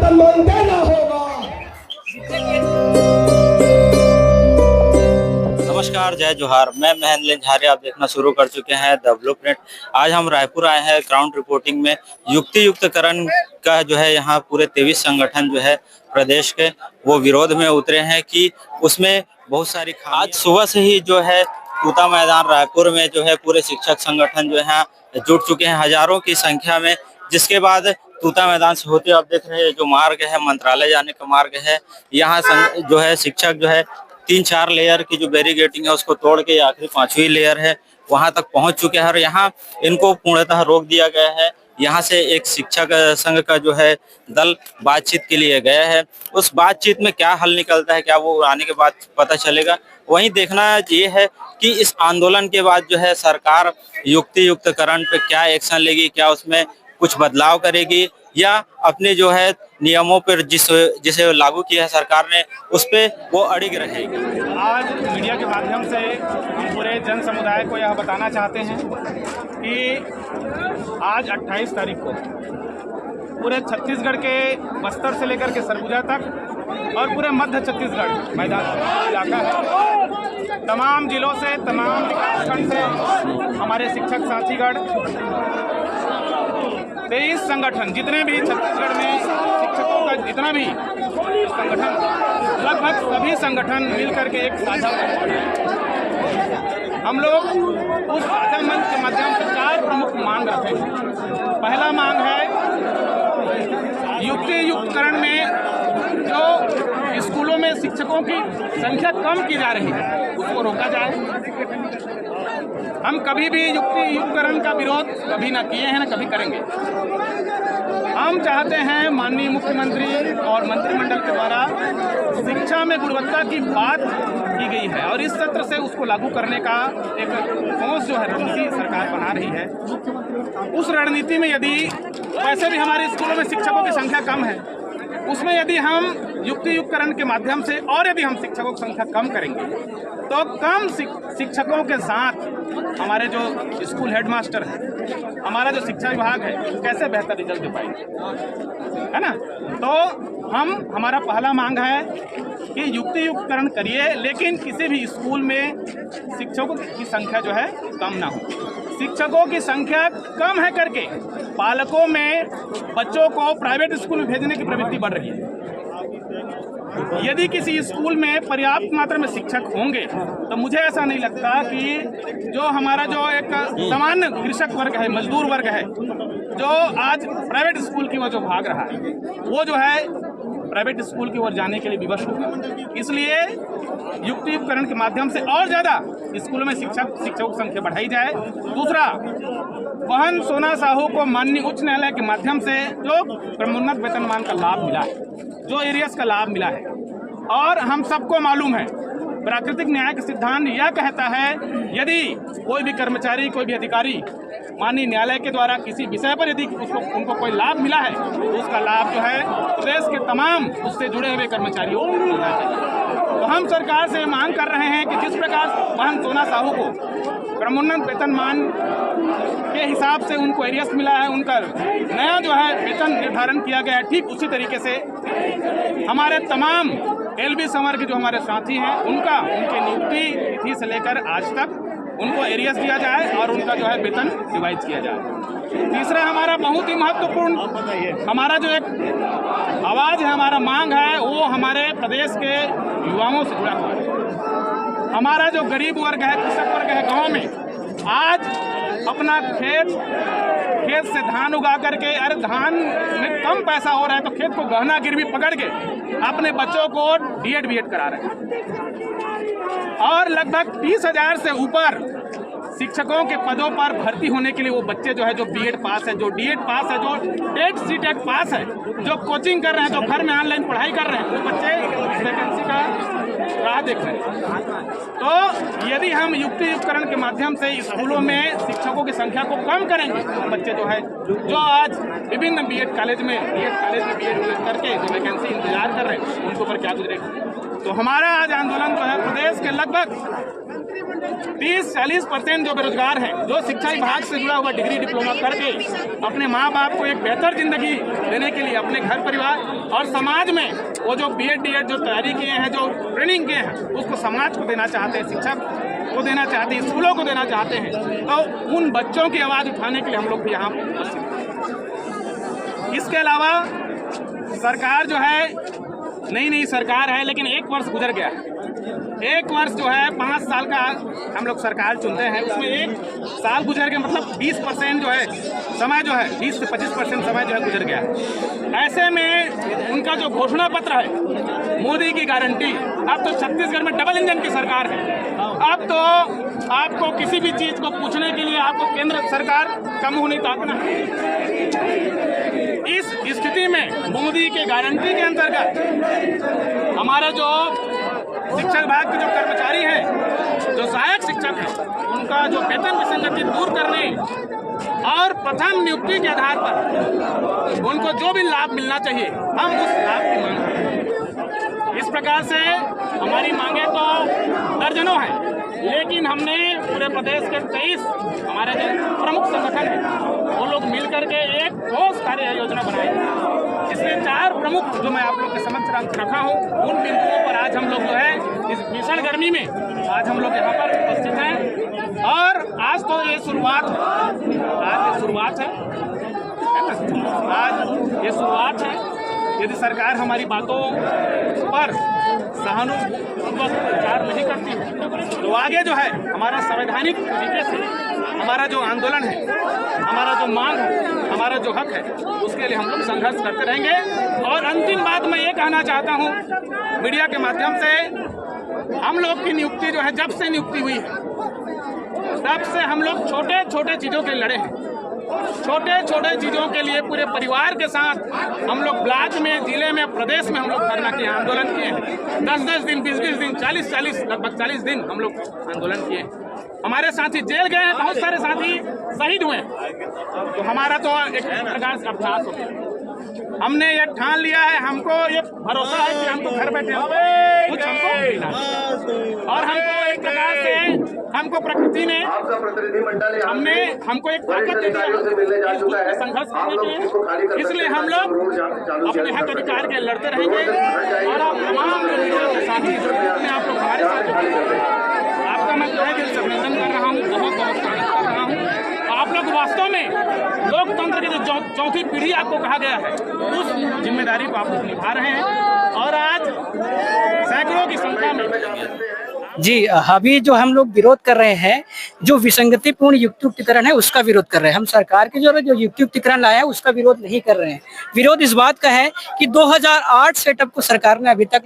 वेतन मान देना होगा। नमस्कार, जय जोहार। मैं महेंद्र झारे, आप देखना शुरू कर चुके हैं द ब्लूप्रिंट। आज हम रायपुर आए हैं ग्राउंड रिपोर्टिंग में। युक्तियुक्तकरण का जो है यहाँ पूरे 23 संगठन जो है प्रदेश के वो विरोध में उतरे हैं कि उसमें बहुत सारी आज सुबह से ही जो है तूता मैदान रायपुर में जो है पूरे शिक्षक संगठन जो है जुट चुके हैं हजारों की संख्या में। जिसके बाद तूता मैदान से होते आप देख रहे हैं जो मार्ग है मंत्रालय जाने का मार्ग है। यहाँ जो है शिक्षक जो है 3-4 लेयर की जो बैरिकेडिंग है उसको तोड़ के आखिरी 5वीं लेयर है वहां तक पहुंच चुके हैं और यहाँ इनको पूर्णतः रोक दिया गया है। यहाँ से एक शिक्षक संघ का जो है दल बातचीत के लिए गया है। उस बातचीत में क्या हल निकलता है, क्या वो आने के बाद पता चलेगा। वहीं देखना ये है कि इस आंदोलन के बाद जो है सरकार युक्तियुक्तकरण पे क्या एक्शन लेगी, क्या उसमें कुछ बदलाव करेगी या अपने जो है नियमों पर जिसे लागू किया है सरकार ने उस पे वो अड़िग रहेगी। आज मीडिया के माध्यम से हम पूरे जन समुदाय को यह बताना चाहते हैं कि आज 28 तारीख को पूरे छत्तीसगढ़ के बस्तर से लेकर के सरगुजा तक और पूरे मध्य छत्तीसगढ़ मैदान इलाका है, तमाम जिलों से, तमाम विकासखंड से हमारे शिक्षक साथीगण 23 संगठन जितने भी छत्तीसगढ़ में शिक्षकों का जितना भी संगठन, लगभग सभी संगठन मिलकर के एक साझा मंच बनाए। हम लोग उस साझा मंच के माध्यम से 4 प्रमुख मांग रखते हैं। पहला मांग है युक्तियुक्तकरण में जो स्कूलों में शिक्षकों की संख्या कम की जा रही है उसको रोका जाए। हम कभी भी युक्तियुक्तकरण का विरोध कभी ना किए हैं, ना कभी करेंगे। हम चाहते हैं माननीय मुख्यमंत्री और मंत्रिमंडल के द्वारा शिक्षा में गुणवत्ता की बात की गई है और इस सत्र से उसको लागू करने का एक ठोस जो है रणनीति सरकार बना रही है। उस रणनीति में यदि वैसे भी हमारे स्कूलों में शिक्षकों की संख्या कम है, उसमें यदि हम युक्तियुक्तकरण के माध्यम से और यदि हम शिक्षकों की संख्या कम करेंगे तो कम शिक्षकों के साथ हमारे जो स्कूल हेडमास्टर है, हमारा जो शिक्षा विभाग है, कैसे बेहतर रिजल्ट दे पाएंगे, है ना। तो हमारा पहला मांग है कि युक्तियुक्तकरण करिए, लेकिन किसी भी स्कूल में शिक्षकों की संख्या जो है कम ना हो। शिक्षकों की संख्या कम है करके पालकों में बच्चों को प्राइवेट स्कूल में भेजने की प्रवृत्ति बढ़ रही है। यदि किसी स्कूल में पर्याप्त मात्रा में शिक्षक होंगे तो मुझे ऐसा नहीं लगता कि जो हमारा जो एक सामान्य कृषक वर्ग है, मजदूर वर्ग है, जो आज प्राइवेट स्कूल की ओर जो भाग रहा है, वो जो है प्राइवेट स्कूल की ओर जाने के लिए विवश होगा। इसलिए युक्तियुक्तकरण के माध्यम से और ज़्यादा स्कूलों में शिक्षकों की संख्या बढ़ाई जाए। दूसरा, बहन सोना साहू को माननीय उच्च न्यायालय के माध्यम से जो क्रमोन्नत वेतनमान का लाभ मिला है, जो एरियस का लाभ मिला है, और हम सबको मालूम है प्राकृतिक न्याय का सिद्धांत यह कहता है यदि कोई भी कर्मचारी, कोई भी अधिकारी माननीय न्यायालय के द्वारा किसी विषय पर यदि उनको कोई लाभ मिला है तो उसका लाभ जो है प्रदेश के तमाम उससे जुड़े हुए कर्मचारियों को मिलना चाहिए। तो हम सरकार से मांग कर रहे हैं कि जिस प्रकार बहन सोना साहू को क्रमोन्नत वेतनमान के हिसाब से उनको एरियस मिला है, उनका नया जो है वेतन निर्धारण किया गया है, ठीक उसी तरीके से हमारे तमाम एलबी समर के जो हमारे साथी हैं उनके नियुक्ति तिथि से लेकर आज तक उनको एरियस दिया जाए और उनका जो है वेतन रिवाइज किया जाए। तीसरा, हमारा बहुत ही महत्वपूर्ण हमारा जो एक आवाज़ है, हमारा मांग है, वो हमारे प्रदेश के युवाओं से जुड़ा हुआ है। हमारा जो गरीब वर्ग है, कृषक वर्ग है, गाँव में आज अपना खेत से धान उगा करके, अरे धान में कम पैसा हो रहा है तो खेत को गहना गिरवी पकड़ के अपने बच्चों को डीएड बीएड करा रहे हैं और लगभग 20,000 से ऊपर शिक्षकों के पदों पर भर्ती होने के लिए वो बच्चे जो है जो बीएड पास है, जो डीएड पास है, जो टेट सीटेट पास है, जो कोचिंग कर रहे हैं, जो घर में ऑनलाइन पढ़ाई कर रहे हैं, वो बच्चे वैकेंसी का राह देख रहे हैं। तो यदि हम युक्तियुक्तकरण के माध्यम से स्कूलों में शिक्षकों की संख्या को कम करेंगे, बच्चे जो है जो आज विभिन्न बीएड कॉलेज में बीएड करके जो वैकेंसी इंतजार कर रहे हैं उनके ऊपर क्या गुजरेगा। तो हमारा आज आंदोलन जो है प्रदेश के लगभग 30-40% जो बेरोजगार हैं, जो शिक्षा विभाग से जुड़ा हुआ डिग्री डिप्लोमा करके अपने माँ बाप को एक बेहतर जिंदगी देने के लिए अपने घर परिवार और समाज में वो जो बीएड डीएड जो तैयारी किए हैं, जो ट्रेनिंग किए हैं, उसको समाज को देना चाहते हैं, शिक्षा को देना चाहते हैं, स्कूलों को देना चाहते हैं। तो उन बच्चों की आवाज़ उठाने के लिए हम लोग भी यहाँ उपस्थित हैं। इसके अलावा सरकार जो है नई सरकार है, लेकिन 1 वर्ष गुजर गया है। 1 वर्ष जो है 5 साल का हम लोग सरकार चुनते हैं, उसमें 1 साल गुजर गया, मतलब 20% जो है समय जो है 20 से 25% समय जो है गुजर गया है। ऐसे में उनका जो घोषणा पत्र है, मोदी की गारंटी, अब तो छत्तीसगढ़ में डबल इंजन की सरकार है। अब तो आपको किसी भी चीज को पूछने के लिए आपको केंद्र सरकार का मुंह नहीं ताकना है। इस स्थिति में मोदी के गारंटी के अंतर्गत हमारा जो शिक्षा विभाग के जो कर्मचारी हैं, जो सहायक शिक्षक हैं, उनका जो वेतन विसंगति दूर करने और प्रथम नियुक्ति के आधार पर उनको जो भी लाभ मिलना चाहिए, हम उस लाभ की मांग करें। इस प्रकार से हमारी मांगे तो दर्जनों हैं, लेकिन हमने पूरे प्रदेश के 23 हमारे जो प्रमुख संगठन हैं, वो लोग मिलकर के एक ठोस कार्य योजना बनाई है। इसलिए 4 प्रमुख जो मैं आप लोग के समक्ष रखा हूँ, उन बिंदुओं पर आज हम लोग जो है इस भीषण गर्मी में आज हम लोग यहाँ पर उपस्थित हैं। और आज तो ये शुरुआत है, आज ये शुरुआत है, आज ये शुरुआत है। यदि सरकार हमारी बातों पर सहानुभूतिपूर्वक विचार नहीं करती है, तो आगे जो है हमारा संवैधानिक तरीके से हमारा जो आंदोलन है, हमारा जो मांग है, हमारा जो हक है, उसके लिए हम लोग संघर्ष करते रहेंगे। और अंतिम बात मैं ये कहना चाहता हूँ मीडिया के माध्यम से, हम लोग की नियुक्ति जो है, जब से नियुक्ति हुई है तब से हम लोग छोटे छोटे चीज़ों के लड़े हैं। छोटे छोटे चीज़ों के लिए पूरे परिवार के साथ हम लोग ब्लॉक में, जिले में, प्रदेश में हम लोग धरना किए, आंदोलन किए हैं। 10-10 दिन, 20-20 दिन, 40-40, लगभग 40 दिन हम लोग आंदोलन किए। हमारे साथी जेल गए हैं, बहुत सारे साथी शहीद हुए। तो हमारा तो एक प्रकार से अभ्यास हो गया। हमने ये ठान लिया है, हमको ये भरोसा है कि हमको घर बैठे कुछ हमको मिला, और हमको एक प्रकार से हमको प्रकृति ने हमको एक ताकत दी है संघर्ष करने के। इसलिए हम लोग अपने हक अधिकार के लड़ते रहेंगे। और आप तमाम साथी आप लोग हमारे साथ, आपका मैं तहे दिल से अभिनंदन कर रहा हूँ, बहुत बहुत तारीफ कर रहा हूँ। आप लोग वास्तव में लोकतंत्र की जो चौथी पीढ़ी आपको कहा गया है, उस जिम्मेदारी को आप लोग निभा रहे हैं। और आज सैकड़ों की संख्या में जी, अभी जो हम लोग विरोध कर रहे हैं, जो विसंगतिपूर्ण युक्तियुक्तिकरण है, उसका विरोध कर रहे हैं। हम सरकार के जो युक्तियुक्तिकरण लाया है उसका विरोध नहीं कर रहे हैं। विरोध इस बात का है कि 2008 सेटअप को सरकार ने अभी तक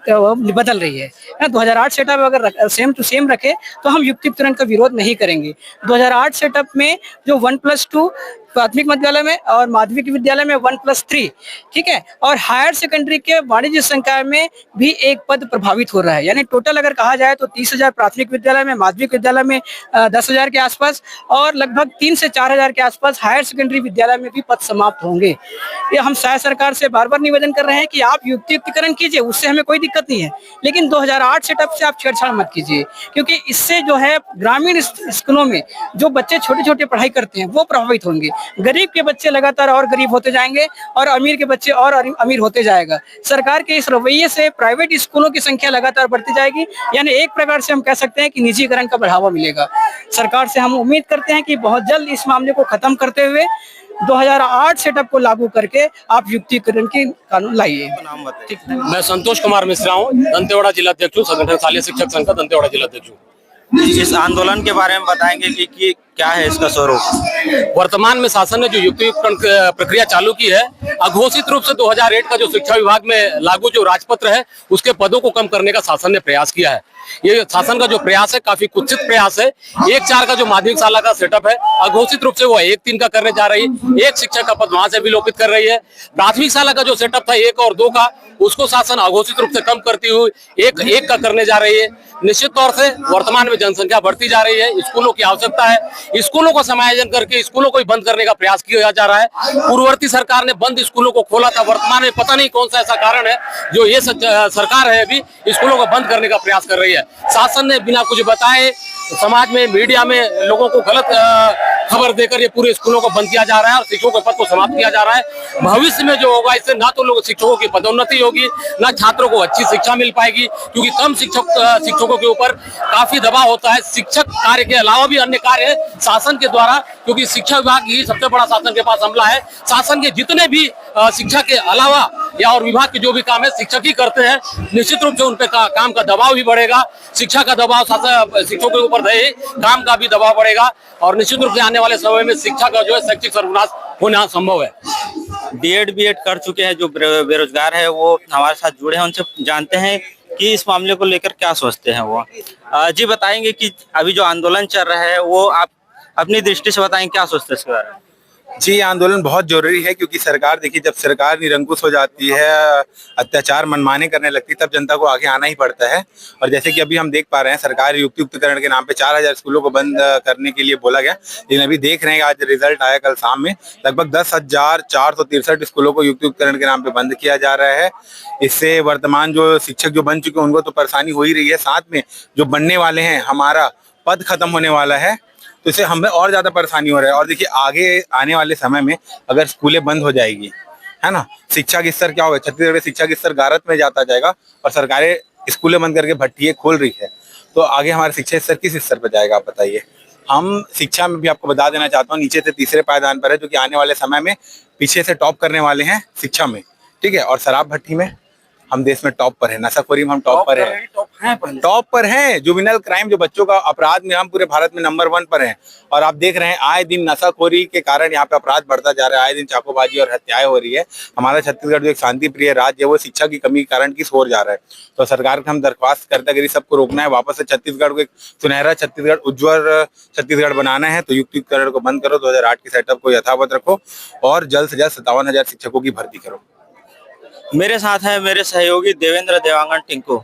बदल रही है। 2008 सेटअप अगर सेम टू सेम रखे तो हम युक्तियुक्तिकरण का विरोध नहीं करेंगे। 2008 सेटअप में जो 1+2 प्राथमिक विद्यालय में और माध्यमिक विद्यालय में 1+3, ठीक है, और हायर सेकेंडरी के वाणिज्य संकाय में भी एक पद प्रभावित हो रहा है। यानी टोटल अगर कहा जाए तो 30,000 प्राथमिक विद्यालय में, माध्यमिक विद्यालय में 10,000 के आसपास, और लगभग 3 से 4,000 के आसपास हायर सेकेंडरी विद्यालय में भी पद समाप्त होंगे। ये हम शायद सरकार से बार बार निवेदन कर रहे हैं कि आप युक्तियुक्तिकरण कीजिए, उससे हमें कोई दिक्कत नहीं है, लेकिन 2008 सेटअप से आप छेड़छाड़ मत कीजिए, क्योंकि इससे जो है ग्रामीण स्कूलों में जो बच्चे छोटे छोटे पढ़ाई करते हैं वो प्रभावित होंगे। गरीब के बच्चे लगातार और गरीब होते जाएंगे और अमीर के बच्चे और अमीर होते जाएगा। सरकार के इस रवैये से प्राइवेट स्कूलों की संख्या लगातार बढ़ती जाएगी। यानी एक प्रकार से हम कह सकते हैं कि निजीकरण का बढ़ावा मिलेगा। सरकार से हम उम्मीद करते हैं कि बहुत जल्द इस मामले को खत्म करते हुए 2008 सेटअप को लागू करके आप युक्तिकरण की कानून लाइए। मैं संतोष कुमार मिश्रा हूँ, दंतेवाड़ा जिलाध्यक्ष हूँ, संगठन शालेय शिक्षक संघ का दंतेवाड़ा जिलाध्यक्ष हूँ। इस आंदोलन के बारे में बताएंगे कि क्या है इसका स्वरूप? वर्तमान में शासन ने जो युक्तियुक्तिकरण प्रक्रिया चालू की है, अघोषित रूप से 2008 का जो शिक्षा विभाग में लागू जो राजपत्र है, उसके पदों को कम करने का शासन ने प्रयास किया है। ये शासन का जो प्रयास है काफी कुत्सित प्रयास है। 1-4 का जो माध्यमिक शाला का सेटअप है, अघोषित रूप से वो 1-3 का करने जा रही है। 1 शिक्षक का पद वहां से विलोपित कर रही है। प्राथमिक शाला का जो सेटअप था 1 और 2 का, उसको शासन अघोषित रूप से कम करती हुई 1 का करने जा रही है। निश्चित तौर से वर्तमान में जनसंख्या बढ़ती जा रही है, स्कूलों की आवश्यकता है, स्कूलों को समायोजन करके स्कूलों को ही बंद करने का प्रयास किया जा रहा है। पूर्ववर्ती सरकार ने बंद स्कूलों को खोला था, वर्तमान में पता नहीं कौन सा ऐसा कारण है जो ये सरकार है अभी स्कूलों को बंद करने का प्रयास कर रही है। शासन ने बिना कुछ बताए समाज में, मीडिया में लोगों को गलत खबर देकर ये पूरे स्कूलों को बंद किया जा रहा है और शिक्षकों के पद को समाप्त किया जा रहा है। भविष्य में जो होगा इससे ना तो लोग शिक्षकों की पदोन्नति होगी, ना छात्रों को अच्छी शिक्षा मिल पाएगी, क्योंकि कम शिक्षकों के ऊपर काफी दबाव होता है। शिक्षक कार्य के अलावा भी अन्य कार्य है शासन के द्वारा, क्योंकि शिक्षा विभाग ही सबसे बड़ा शासन के पास अमला है। शासन के जितने भी शिक्षा के अलावा या और विभाग के जो भी काम है शिक्षक ही करते हैं। निश्चित रूप से उन पे काम का दबाव भी बढ़ेगा, शिक्षा का दबाव शिक्षकों के ऊपर रहे, काम का भी दबाव बढ़ेगा और निश्चित रूप से आने वाले समय में शिक्षा का जो है शैक्षिक सर्वनाश होना संभव है। बीएड कर चुके हैं जो बेरोजगार है वो हमारे साथ जुड़े हैं, उनसे जानते हैं कि इस मामले को लेकर क्या सोचते हैं वो। जी बताएंगे कि अभी जो आंदोलन चल रहा है वो आप अपनी दृष्टि से बताएं, क्या सोचते हैं इसके बारे में? जी, आंदोलन बहुत जरूरी है क्योंकि सरकार, देखिए, जब सरकार निरंकुश हो जाती है, अत्याचार मनमाने करने लगती है, तब जनता को आगे आना ही पड़ता है। और जैसे कि अभी हम देख पा रहे हैं, सरकार युक्तियुक्तकरण के नाम पे 4000 स्कूलों को बंद करने के लिए बोला गया, लेकिन अभी देख रहे हैं आज रिजल्ट आया कल शाम में, लगभग 10,463 स्कूलों को युक्तियुक्तकरण के नाम पे बंद किया जा रहा है। इससे वर्तमान जो शिक्षक जो बन चुके हैं उनको तो परेशानी हो ही रही है, साथ में जो बनने वाले हैं, हमारा पद खत्म होने वाला है, तो इससे हमें और ज्यादा परेशानी हो रहा है। और देखिए, आगे आने वाले समय में अगर स्कूलें बंद हो जाएगी, है ना, शिक्षा का स्तर क्या होगा? छत्तीसगढ़ में शिक्षा का स्तर गारत में जाता जाएगा और सरकारें स्कूलें बंद करके भट्टियां खोल रही है, तो आगे हमारा शिक्षा स्तर किस स्तर पर जाएगा, आप बताइए। हम शिक्षा में भी आपको बता देना चाहता हूँ, नीचे से तीसरे पायदान पर है, जो कि आने वाले समय में पीछे से टॉप करने वाले हैं शिक्षा में, ठीक है। और शराब भट्टी में हम देश में टॉप पर है, नशाखोरी में हम टॉप पर है, टॉप पर हैं। जुवेनाइल क्राइम, जो बच्चों का अपराध में हम पूरे भारत में नंबर 1 पर हैं। और आप देख रहे हैं आए दिन नशाखोरी के कारण यहाँ पे अपराध बढ़ता जा रहा है, आए दिन चाकूबाजी और हत्याएं हो रही है। हमारा छत्तीसगढ़ जो एक शांति प्रिय राज्य है, वो शिक्षा की कमी के कारण किस ओर जा रहा है। तो सरकार को हम दरख्वास्त करते हैं, अगर सबको रोकना है, वापस से छत्तीसगढ़ को एक सुनहरा छत्तीसगढ़, उज्ज्वल छत्तीसगढ़ बनाना है, तो युक्तियुक्तकरण को बंद करो, 2008 के सेटअप को यथावत रखो और जल्द से जल्द 57,000 शिक्षकों की भर्ती करो। मेरे साथ है मेरे सहयोगी देवेंद्र देवांगन टिंकू।